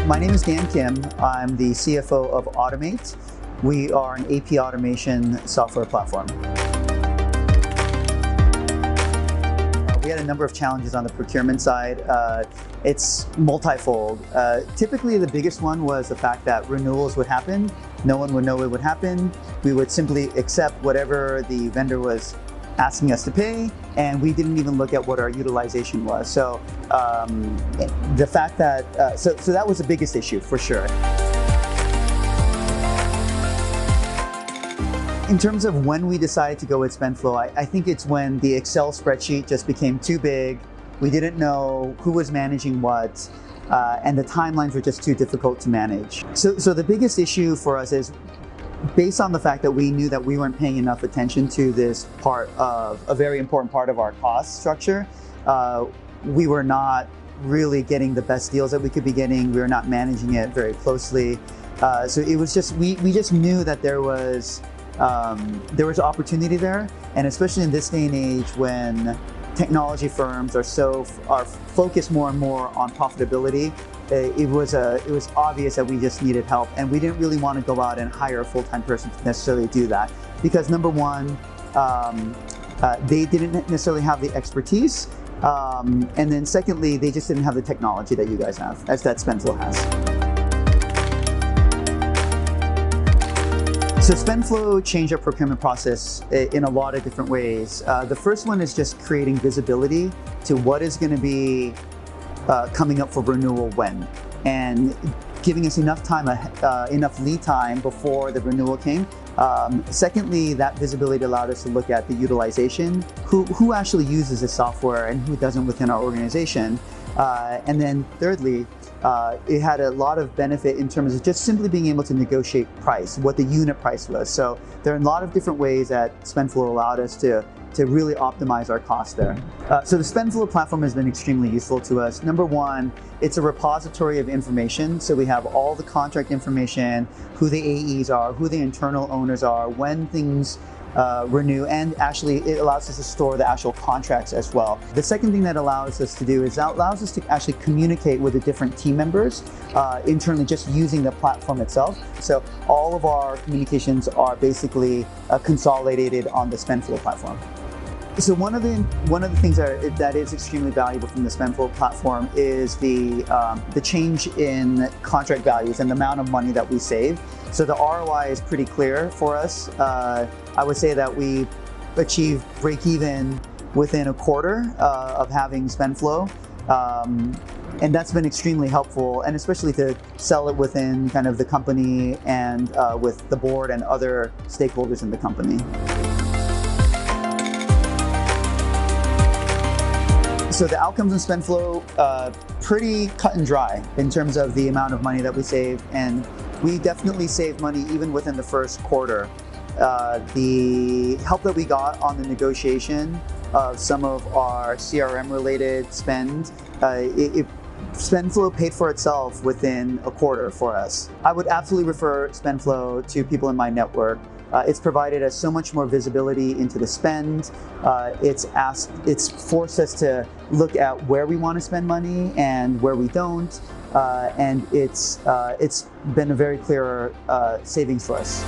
My name is Dan Kim. I'm the CFO of Ottimate. We are an AP automation software platform. We had a number of challenges on the procurement side. It's multifold. Typically, the biggest one was the fact that renewals would happen. No one would know it would happen. We would simply accept whatever the vendor was asking us to pay, and we didn't even look at what our utilization was. So the fact that, so that was the biggest issue for sure. In terms of when we decided to go with Spendflo, I think it's when the Excel spreadsheet just became too big. We didn't know who was managing what, and the timelines were just too difficult to manage. So the biggest issue for us is, based on the fact that we knew that we weren't paying enough attention to this part of a very important part of our cost structure, we were not really getting the best deals that we could be getting. We were not managing it very closely. So it was just, we just knew that there was opportunity there, and especially in this day and age when technology firms are focused more and more on profitability, it was obvious that we just needed help, and we didn't really want to go out and hire a full-time person to necessarily do that, because number one, they didn't necessarily have the expertise, and then secondly, they just didn't have the technology that you guys have, that Spendflo has. So Spendflo changed our procurement process in a lot of different ways. The first one is just creating visibility to what is going to be coming up for renewal when, and giving us enough time, enough lead time before the renewal came. Secondly, that visibility allowed us to look at the utilization, who actually uses the software and who doesn't within our organization. And then thirdly, it had a lot of benefit in terms of just simply being able to negotiate price, what the unit price was. So there are a lot of different ways that Spendflo allowed us to really optimize our costs there. So the Spendflo platform has been extremely useful to us. Number one, it's a repository of information. So we have all the contract information, who the AEs are, who the internal owners are, when things renew, and actually it allows us to store the actual contracts as well. The second thing that allows us to do is that allows us to actually communicate with the different team members internally, just using the platform itself. So all of our communications are basically consolidated on the Spendflo platform. So one of the things that is extremely valuable from the Spendflo platform is the change in contract values and the amount of money that we save. So the ROI is pretty clear for us. I would say that we achieve break even within a quarter of having Spendflo. And that's been extremely helpful, and especially to sell it within kind of the company and with the board and other stakeholders in the company. So the outcomes in Spendflo, pretty cut and dry in terms of the amount of money that we save, and we definitely saved money even within the first quarter. The help that we got on the negotiation of some of our CRM related spend, Spendflo paid for itself within a quarter for us. I would absolutely refer Spendflo to people in my network. It's provided us so much more visibility into the spend. It's forced us to look at where we want to spend money and where we don't, and it's been a very clear savings for us.